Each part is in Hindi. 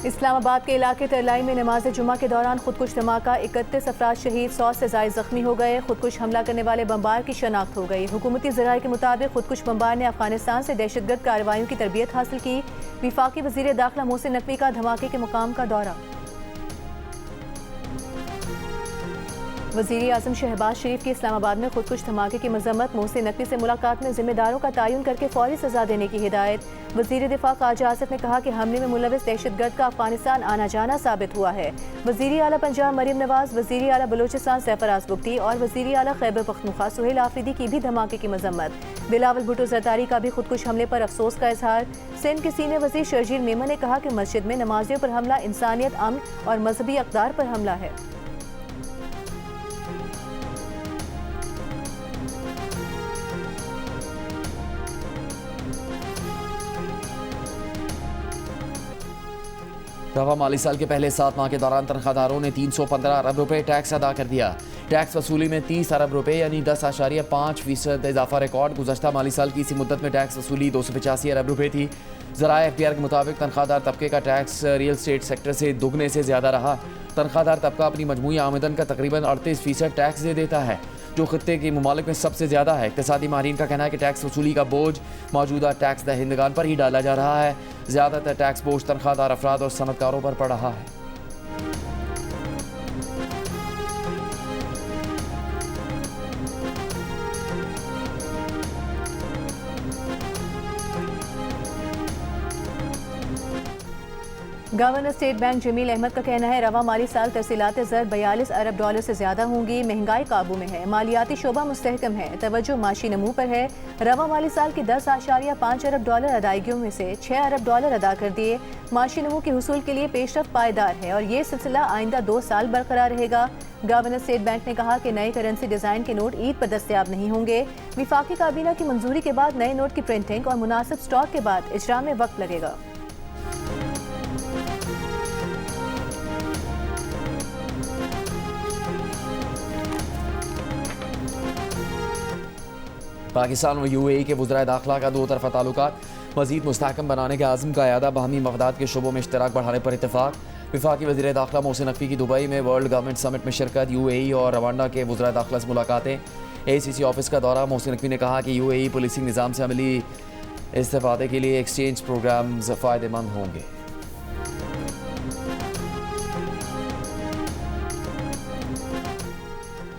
इस्लामाबाद के इलाके तरलाई में नमाज जुमा के दौरान खुदकुश धमाका, 31 अफराद शहीद, 100 से ज़ायद जख्मी हो गए। खुदकुश हमला करने वाले बमबार की शनाख्त हो गई। हुकूमती ज़राए के मुताबिक खुदकुश बमबार ने अफगानिस्तान से दहशतगर्द कार्रवाइयों की तरबियत हासिल की। विफाकी वज़ीर दाखिला मोहसिन नकवी का धमाके के मुकाम का दौरा। वज़ीर आज़म शहबाज शरीफ की इस्लामाबाद में खुदकुश धमाके की मजम्मत, मोहसिन नकवी से मुलाकात में जिम्मेदारों का तयन करके फौरी सजा देने की हिदायत। वज़ीर दिफा ख्वाजा आसिफ ने कहा कि हमले में मुलविस दहशतगर्द का अफगानिस्तान आना जाना साबित हुआ है। वज़ीर आला पंजाब मरीम नवाज, वज़ीर आला बलोचिस्तान सरफराज बुगटी और वज़ीर आला खैबर पख्तूनख्वा सुहेल आफरीदी की भी धमाके की मजम्मत। बिलावल भुट्टो जरदारी का भी खुदकुश हमले पर अफसोस का इजहार। सिंध के सीनियर वज़ीर शर्जील मेमन ने कहा कि मस्जिद में नमाजियों पर हमला इंसानियत, अमन और मजहबी अक़दार पर हमला है। रवा माली साल के पहले 7 माह के दौरान तनख्वाहदारों ने 315 अरब रुपए टैक्स अदा कर दिया। टैक्स वसूली में 30 अरब रुपए यानी 10.5% इजाफा रिकॉर्ड। गुज़श्ता माली साल की इसी मुद्दत में टैक्स वसूली 285 अरब रुपए थी। ज़राए FTR के मुताबिक तनख्वाहदार तबके का टैक्स रियल स्टेट सेक्टर से दुगने से ज़्यादा रहा। तनख्वाहदार तबका अपनी मजमूई आमदन का तकरीबन 38% टैक्स दे देता है, जो खत्ते के ममालिक में सबसे ज़्यादा है। इक़्तिसादी माहिरीन का कहना है कि टैक्स वसूली का बोझ मौजूदा टैक्स दहिंदगान पर ही डाला जा रहा है। ज़्यादातर टैक्स बोझ तनख्वाहदार अफराद और सनतकारों पर पड़ रहा है। Governor State Bank Jameel Ahmad का कहना है रवा माली साल तरसीलात ज़र 42 अरब डॉलर से ज़्यादा होंगी। महंगाई काबू में है, मालियाती शोबा मुस्तहकम है, तवज्जो माशी नमू पर है। रवा माली साल की 10.5 अरब डॉलर अदायगियों में से 6 अरब डॉलर अदा कर दिए। माशी नमू के हुसूल के लिए पेशरफ पायदार है और ये सिलसिला आइंदा 2 साल बरकरार रहेगा। गवर्नर स्टेट बैंक ने कहा कि नए करेंसी डिज़ाइन के नोट ईद पर दस्तयाब नहीं होंगे। विफाकी काबीना की मंजूरी के बाद नए नोट की प्रिंटिंग और मुनासिब स्टॉक के बाद इजरा में वक्त लगेगा। पाकिस्तान और UAE के वज़राए दाखिला का 2 तरफ़ा ताल्लुकात मज़ीद मुस्तहकम बनाने के आज़म का अयादा, बाहमी मफ़ादात के शोबों में इश्तराक बढ़ाने पर इत्तेफाक। विफाकी वज़ीर दाखिला मोहसिन नकवी की दुबई में वर्ल्ड गवर्नमेंट समिट में शिरकत। UAE और रवांडा के वज़राए दाखिला से मुलाकातें। ACC ऑफिस का दौरा। मोहसिन नकवी ने कहा कि UAE पुलिसिंग निज़ाम से अमली इस्तेफ़ादे के लिए एक्सचेंज प्रोग्राम्स फ़ायदेमंद होंगे।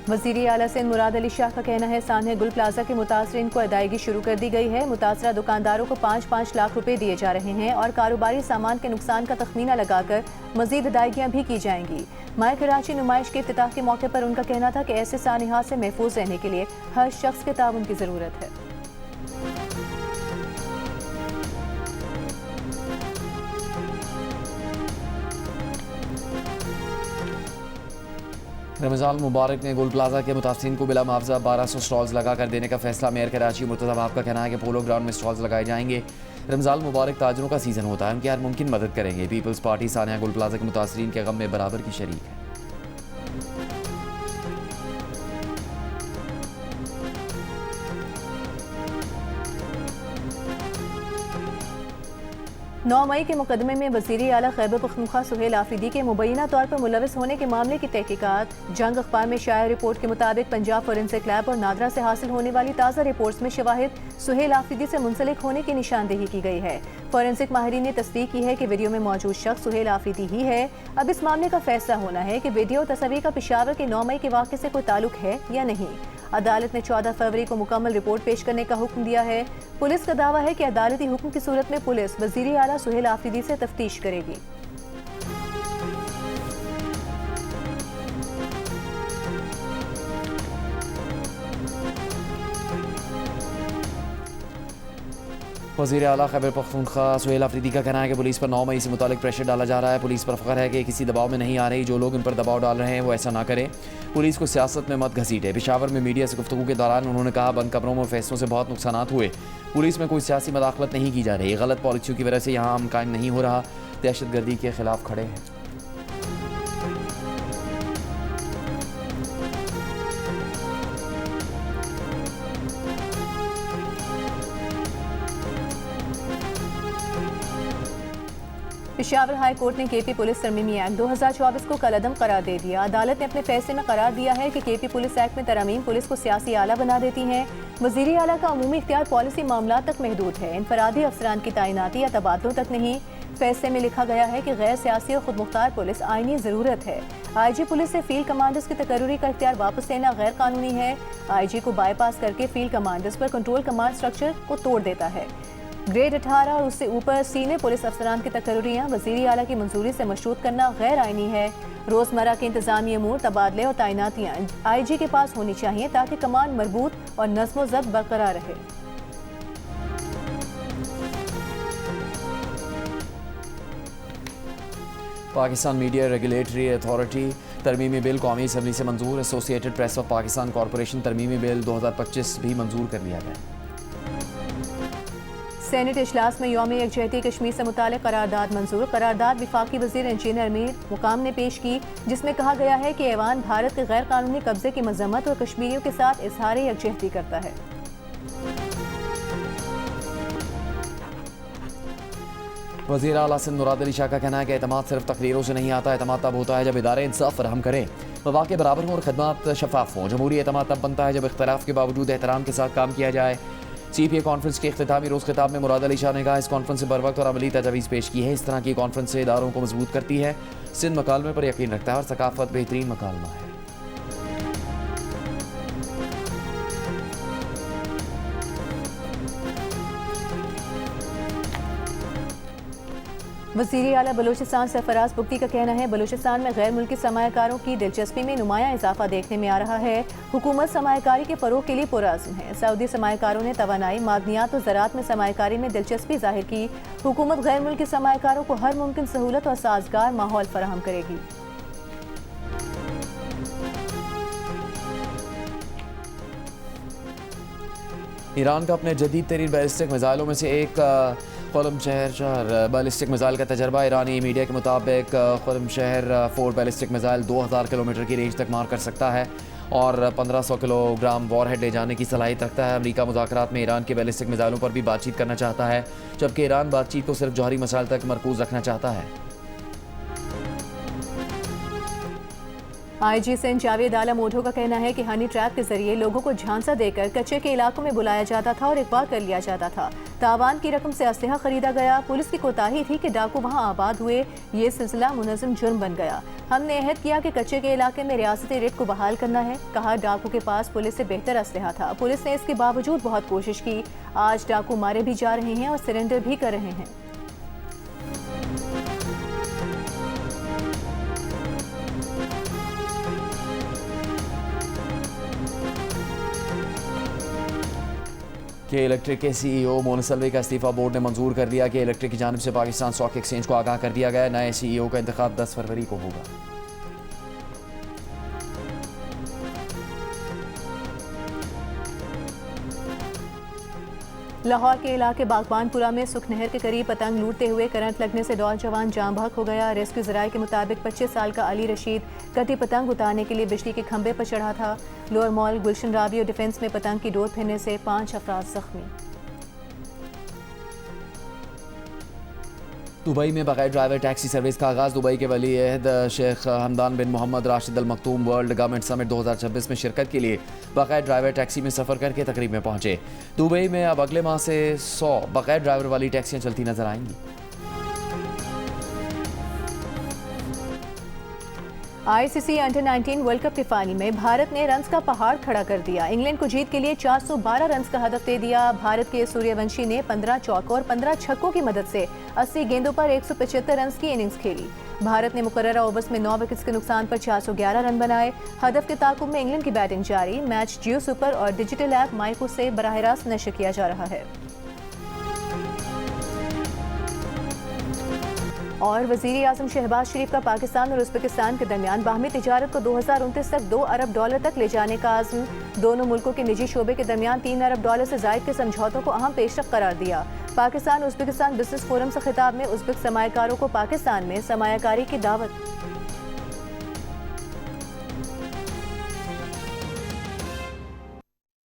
वज़ीर आला सिंध मुराद अली शाह का कहना है सान्हे गुल प्लाजा के मुतासरीन को अदायगी शुरू कर दी गई है। मुतासरा दुकानदारों को 5-5 लाख रुपए दिए जा रहे हैं और कारोबारी सामान के नुकसान का तखमीना लगाकर मजीद अदायगियाँ भी की जाएंगी। माय कराची नुमाइश के इफ्तिताह के मौके पर उनका कहना था कि ऐसे सानिहात से महफूज रहने के लिए हर शख्स के ताउन की ज़रूरत है। रमज़ान मुबारक ने गोल प्लाजा के मुतासिरीन को बिला मुआवजा 1200 स्टॉल्स लगा कर देने का फैसला। मेयर कराची मुर्तज़ा वहाब का कहना है कि पोलो ग्राउंड में स्टॉल्स लगाए जाएंगे। रमज़ान मुबारक ताजरों का सीज़न होता है, उनकी हर मुमकिन मदद करेंगे। पीपल्स पार्टी सानिया गोल प्लाजा के मुतासिरीन के गम में बराबर की शरीक है। 9 मई के मुकदमे में वज़ीर आला खैबर पख्तूनख्वा सुहेल आफरीदी के मुबैना तौर पर मुलविस होने के मामले की तहकीकात। जंग अखबार में शाया रिपोर्ट के मुताबिक पंजाब फोरेंसिक लैब और नादरा से हासिल होने वाली ताज़ा रिपोर्ट्स में शवाहिद सुहेल आफरीदी से मुंसलिक होने की निशानदेही की गई है। फोरेंसिक माहिरीन ने तस्दीक की है कि वीडियो में मौजूद शख्स सुहेल आफरीदी ही है। अब इस मामले का फैसला होना है कि वीडियो तस्वीर का पेशावर के 9 मई के वाक़े से कोई ताल्लुक है या नहीं। अदालत ने 14 फरवरी को मुकम्मल रिपोर्ट पेश करने का हुक्म दिया है। पुलिस का दावा है कि अदालती हुक्म की सूरत में पुलिस वज़ीर आला सुहेल आफरीदी से तफ्तीश करेगी। वज़ीर आला खैबर पख्तूनख्वा सुहेल आफरीदी का कहना है कि पुलिस पर 9 मई से मुतालिक प्रेशर डाला जा रहा है। पुलिस पर फ़ख्र है कि किसी दबाव में नहीं आ रही। जो लोग इन पर दबाव डाल रहे हैं वो ऐसा ना करें। पुलिस को सियासत में मत घसीटे। पेशावर में मीडिया से गुफ्तगू के दौरान उन्होंने कहा बंद कमरों में फैसलों से बहुत नुकसान हुए। पुलिस में कोई सियासी मदाखलत नहीं की जा रही। गलत पॉलिसियों की वजह से यहाँ अमन कायम नहीं हो रहा। दहशतगर्दी के खिलाफ खड़े हैं। पेशावर हाई कोर्ट ने केपी पुलिस तरमीमी एक्ट 2024 को कलअदम करार दे दिया। अदालत ने अपने फैसले में करार दिया है कि केपी पुलिस एक्ट में तरमीम पुलिस को सियासी आला बना देती हैं। वजीर आला का अमूमी इख्तियार पॉलिसी मामला तक महदूद है, इनफरादी अफसरान की तैनाती या तबादलों तक नहीं। फैसले में लिखा गया है कि गैर सियासी और खुदमुख्तार पुलिस आईनी ज़रूरत है। IG पुलिस से फील्ड कमांडर्स की तकर्रुरी का इख्तियार वापस लेना गैर कानूनी है। IG को बाईपास करके फील्ड कमांडर्स पर कंट्रोल कमांड स्ट्रक्चर को तोड़ देता है। ग्रेड 18 और उससे ऊपर सीनियर पुलिस अफसरान की तकर्रुरियाँ वज़ीर आला की मंजूरी से मशरूत करना गैर आईनी है। रोज़मर्रा के इंतजामी अमूर, तबादले और तैनातियाँ IG के पास होनी चाहिए ताकि कमांड मरबूत और नज़्म व ज़ब्त बरकरार रहे। पाकिस्तान मीडिया रेगुलेटरी अथॉरिटी तरमीमी बिल कौमी असम्बली से मंजूर। Associated press of Pakistan corporation तरमीमी बिल 2025 भी मंजूर कर लिया गया। सेनेट इजलास में यौम यकजहती कश्मीर से मुताल्लिक़ करारदाद मंजूर। करारदाद वफाकी वज़ीर इंजीनियर अमीर मुकाम ने पेश की, जिसमें कहा गया है कि ऐवान भारत के गैर कानूनी कब्जे की मजम्मत और कश्मीरियों के साथ इजहार यकजहती करता है। वज़ीर आला सिंध मुराद अली शाह का कहना है कि एतमाद सिर्फ तकरीरों से नहीं आता, एतमाद तब होता है जब इदारे इंसाफ फराहम करें, मौक़े बराबर हों और खदमात शफाफ हों। जमहूरी एतमाद तब बनता है जब इख्तलाफ के बावजूद एहतराम के साथ काम किया जाए। CPA कॉन्फ्रेंस के इख्तितामी रोज़ खिताब में मुराद अली शाह ने कहा, इस कॉन्फ्रेंस से बर वक्त और अमली तजावीज़ पेश की है। इस तरह की कॉन्फ्रेंस से इदारों को मजबूत करती है, सिंध मकालमे पर यकीन रखता है और सकाफत बेहतरीन मकालमा है। वज़ीर आला बलूचिस्तान सरफराज बुगटी का कहना है, बलूचिस्तान में गैर मुल्की सरमायाकारों की दिलचस्पी में नुमाया इजाफा देखने में आ रहा है। हुकूमत सरमायाकारी के फ़रोग़ के लिए पुरअज़्म है। सऊदी सरमायाकारों ने तवानाई, मादनियात और ज़राअत में सरमायाकारी में दिलचस्पी जाहिर की। हुकूमत गैर मुल्की सरमायाकारों को हर मुमकिन सहूलत और साजगार माहौल फराहम करेगी। ईरान का अपने जदीद तरीन बैलिस्टिक मिज़ाइलों में से एक खुर्रमशहर 4 बैलिस्टिक मिज़ाइल का तजर्बा। ईरानी मीडिया के मुताबिक खुर्रमशहर 4 बैलिस्टिक मिज़ाइल 2000 किलोमीटर की रेंज तक मार कर सकता है और 1500 किलोग्राम वॉरहेड ले जाने की सलाहियत रखता है। अमेरिका मुज़ाकरात में ईरान के बैलिस्टिक मिज़ाइलों पर भी बातचीत करना चाहता है, जबकि ईरान बातचीत को सिर्फ जौहरी मसाइल तक मरकूज़ रखना चाहता है। IG सिंध जावेद आलम ओढो का कहना है कि हनी ट्रैप के जरिए लोगों को झांसा देकर कच्चे के इलाकों में बुलाया जाता था और इकबाल कर लिया जाता था। तावान की रकम से असलहा खरीदा गया। पुलिस की कोताही थी कि डाकू वहां आबाद हुए। ये सिलसिला मुनज़्ज़म जुर्म बन गया। हमने अहद किया कि कच्चे के इलाके में रियासती रेट को बहाल करना है। कहा, डाकू के पास पुलिस से बेहतर असलहा था। पुलिस ने इसके बावजूद बहुत कोशिश की। आज डाकू मारे भी जा रहे हैं और सरेंडर भी कर रहे हैं। के इलेक्ट्रिक के CEO मोहन सलवी का इस्तीफ़ा बोर्ड ने मंजूर कर दिया। कि इलेक्ट्रिक की जानिब से पाकिस्तान स्टॉक एक्सचेंज को आगाह कर दिया गया। नए CEO का इंतखाब 10 फरवरी को होगा। लाहौर के इलाके बागबानपुरा में सुखनहर के करीब पतंग लूटते हुए करंट लगने से नौजवान जान बहक हो गया। रेस्क्यू ज़राए के मुताबिक 25 साल का अली रशीद कटी पतंग उतारने के लिए बिजली के खंभे पर चढ़ा था। लोअर मॉल गुलशन राबियो डिफेंस में पतंग की डोर फिरने से 5 अफराद जख्मी। दुबई में बगैर ड्राइवर टैक्सी सर्विस का आगाज़। दुबई के वली अहद शेख हमदान बिन मोहम्मद राशिद अल मखतूम वर्ल्ड गवर्नमेंट समिट 2026 में शिरकत के लिए बगैर ड्राइवर टैक्सी में सफ़र करके तकरीब में पहुंचे। दुबई में अब अगले माह से 100 बगैर ड्राइवर वाली टैक्सियां चलती नजर आएंगी। ICC अंडर 19 वर्ल्ड कप के फाइनल में भारत ने रन्स का पहाड़ खड़ा कर दिया। इंग्लैंड को जीत के लिए 412 रन्स का हदफ दे दिया। भारत के सूर्यवंशी ने 15 चौकों और 15 छक्कों की मदद से 80 गेंदों पर 175 रन्स की इनिंग्स खेली। भारत ने मुकर्ररा ओवर्स में 9 विकेट्स के नुकसान पर 411 रन बनाए। हदफ के ताकुब में इंग्लैंड की बैटिंग जारी। मैच जियो सुपर और डिजिटल ऐप माइको से बराह रास्त नशर किया जा रहा है। और वज़ीर आज़म शहबाज शरीफ का पाकिस्तान और उज़्बेकिस्तान के दरमियान बाहमी तिजारत को 2029 तक $2 अरब तक ले जाने का आज़म। दोनों मुल्कों के निजी शोबे के दरमियान $3 अरब से ज़ायद के समझौतों को अहम पेशरफ करार दिया। पाकिस्तान उज़्बेकिस्तान बिजनेस फोरम से खिताब में उज़्बेक सरमायाकारों को पाकिस्तान में सरमायाकारी की दावत।